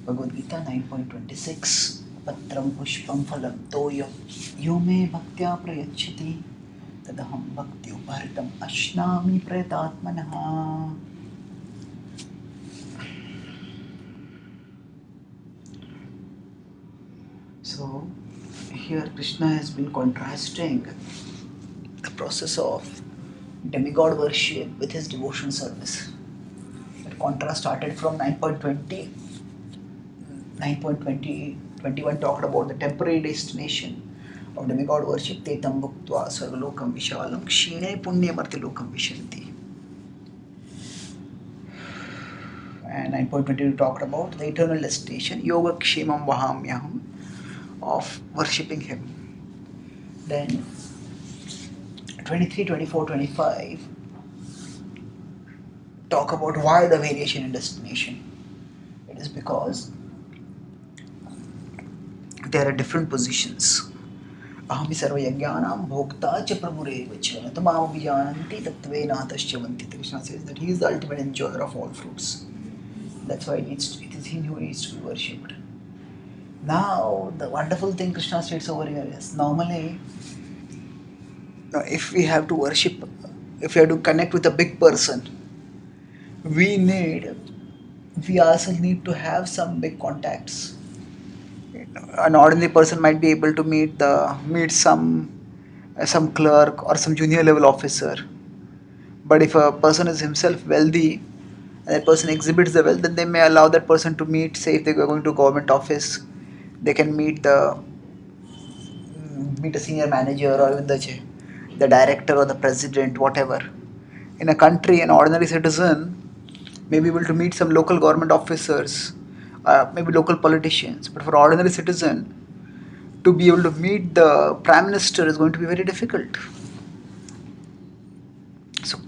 Bhagavad Gita 9.26 Patram Pushpam Phalam Toyam Yo me bhaktya prayachati tadaham bhakti uparitam ashnami prayatatmanaha. So here Krishna has been contrasting the process of demigod worship with his devotion service. That contrast started from 9.20. 9.2021 talked about the temporary destination of demigod worship. Tetam bhuktva sarvalokam vishalam kshine punyamarti lokam vishanti. And 9.22 talked about the eternal destination, yoga kshemam vahamyaham, of worshipping him. Then 23, 24, 25 talk about why the variation in destination. It is because there are different positions. Ahami sarvayagyanam bhokta cha prabhurev cha natamam vijananti tattvenatascha vanti. Krishna says that he is the ultimate enjoyer of all fruits. That's why it is he who needs to be worshipped. Now, the wonderful thing Krishna states over here is normally, if we have to worship, if we have to connect with a big person, we ourselves need to have some big contacts. An ordinary person might be able to meet some clerk or some junior level officer, but if a person is himself wealthy and that person exhibits the wealth, then they may allow that person to meet, say if they are going to a government office, they can meet a senior manager or even the director or the president, whatever. In a country, an ordinary citizen may be able to meet some local government officers, maybe local politicians, but for ordinary citizen to be able to meet the prime minister is going to be very difficult. So,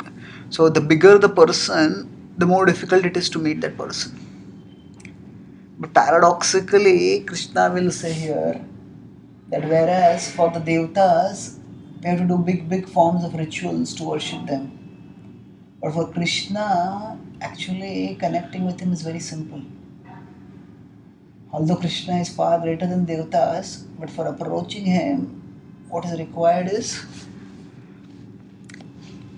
so the bigger the person, the more difficult it is to meet that person. But paradoxically, Krishna will say here that whereas for the Devatas, we have to do big forms of rituals to worship them. But for Krishna, actually connecting with him is very simple. Although Krishna is far greater than Devatas, but for approaching him, what is required is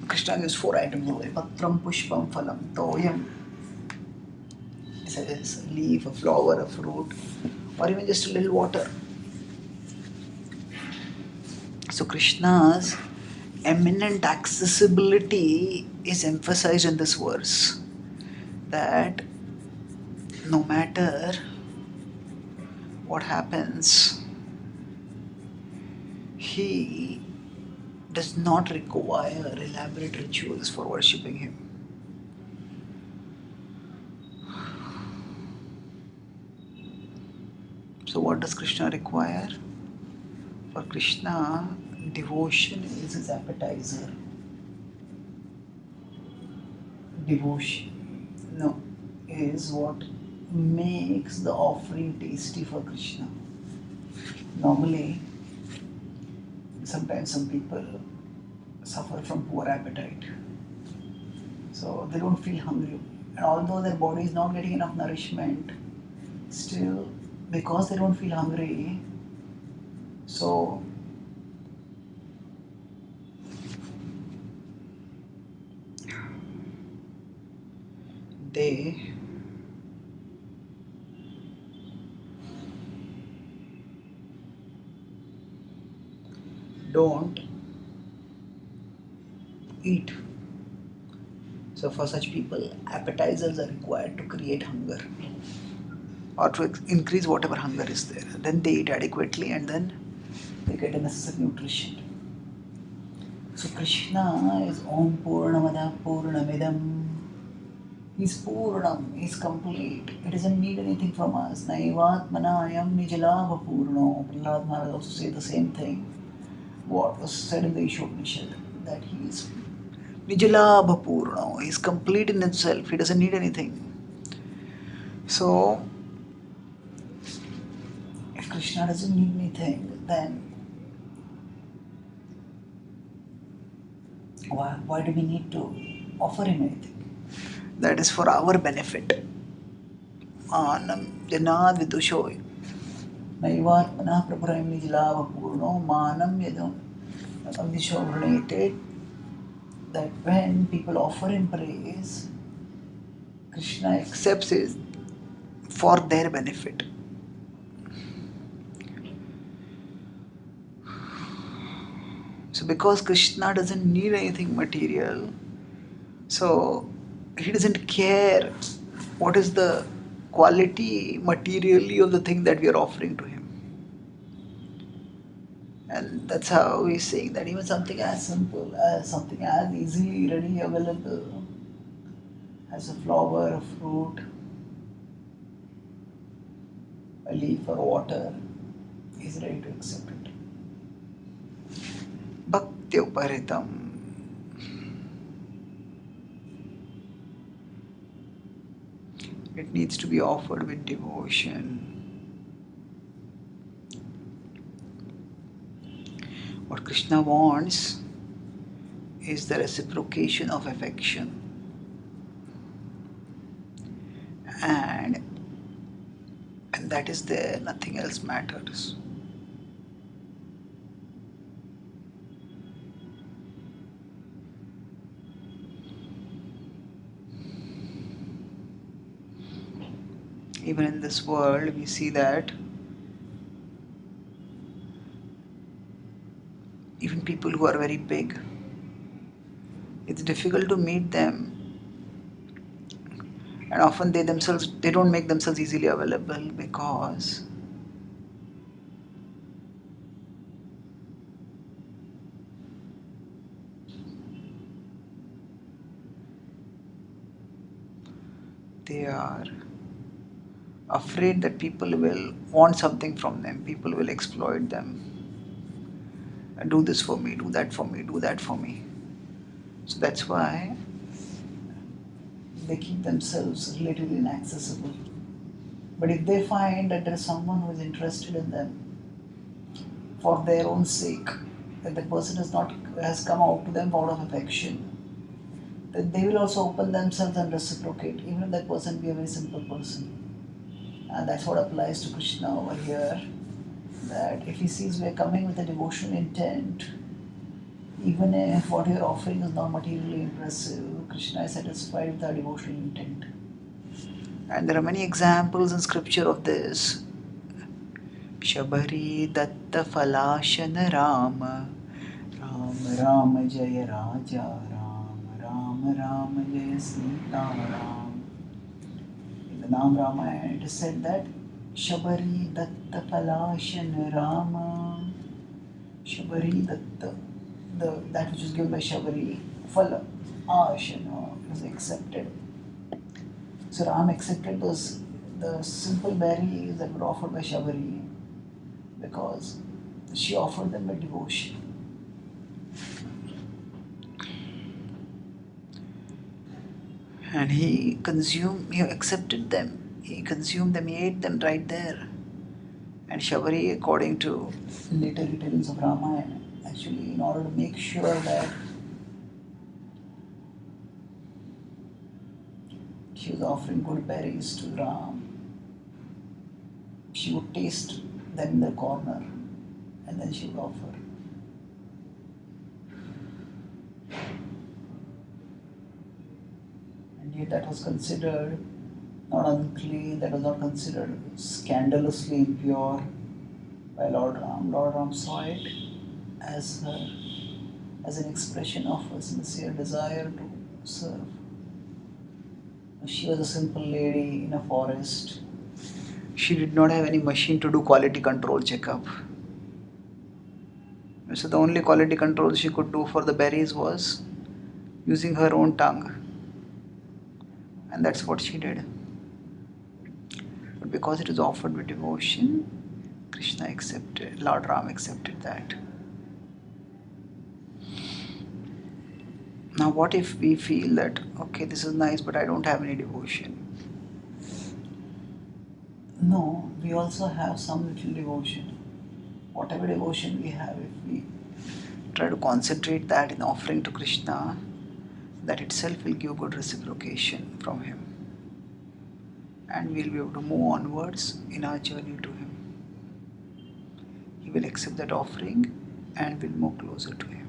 Krishna gives 4 items over. Patram, Pushpam, Phalam, Toyam. It's a leaf, a flower, a fruit, or even just a little water. So Krishna's eminent accessibility is emphasized in this verse. That no matter what happens, he does not require elaborate rituals for worshipping him. So what does Krishna require? For Krishna, devotion is his appetizer. Devotion is what makes the offering tasty for Krishna. Normally, sometimes some people suffer from poor appetite. So they don't feel hungry. And although their body is not getting enough nourishment, still, because they don't feel hungry, so they don't eat. So for such people, appetizers are required to create hunger or to increase whatever hunger is there. Then they eat adequately and then they get the necessary nutrition. So Krishna is Om Purnamada Purnamidam. He's Purnam, he's complete. He doesn't need anything from us. Naivatmanayam Nijalabha Purno. Prahlad Maharaj also say the same thing. What was said in the Ishopanishad, that he is Nijalabha Purno. He is complete in himself. He doesn't need anything. So, if Krishna doesn't need anything, then why do we need to offer him anything? That is for our benefit. Anam Janad Vidusho Naivatmanah Prabhuram Nijlava Purno Manam Yadam Vidusho Vranated, that when people offer him praise, Krishna accepts it for their benefit. So because Krishna doesn't need anything material, so he doesn't care what is the quality materially of the thing that we are offering to him. And that's how he's saying that even something as simple as something as easily ready available as a flower, a fruit, a leaf or water, he's ready to accept it. Bhakti uparitam. It needs to be offered with devotion. What Krishna wants is the reciprocation of affection. And that is there, nothing else matters. Even in this world, we see that even people who are very big, it's difficult to meet them, and often they don't make themselves easily available because they are afraid that people will want something from them, people will exploit them. Do this for me, do that for me, do that for me. So that's why they keep themselves relatively inaccessible. But if they find that there is someone who is interested in them for their own sake, that the person has come out to them out of affection, then they will also open themselves and reciprocate, even if that person be a very simple person. And that's what applies to Krishna over here, that if he sees we are coming with a devotional intent, even if what you are offering is not materially impressive, Krishna is satisfied with our devotional intent. And there are many examples in scripture of this. Shabari Datta Falashana Rama, Ram Ram Jaya Raja, Ram Ram Jaya Sita Ram. In the Nam Ramayana it is said that Shabari Datta Falashana Rama, Shabari Datta, that which is given by Shabari, Phala, Ashana, was accepted. So Ram accepted the simple berries that were offered by Shabari because she offered them with devotion. And he accepted them, he consumed them, he ate them right there. And Shabari, according to later retellings of Ramayana, actually in order to make sure that she was offering good berries to Ram, she would taste them in the corner and then she would offer. And yet that was considered not unclean, that was not considered scandalously impure by Lord Ram. Lord Ram saw it as an expression of a sincere desire to serve. She was a simple lady in a forest. She did not have any machine to do quality control checkup. So the only quality control she could do for the berries was using her own tongue. And that's what she did. But because it was offered with devotion, Krishna accepted, Lord Ram accepted that. Now what if we feel that, okay, this is nice, but I don't have any devotion? No, we also have some little devotion. Whatever devotion we have, if we try to concentrate that in offering to Krishna, that itself will give good reciprocation from him. and we'll be able to move onwards in our journey to Him. He will accept that offering and we'll move closer to Him.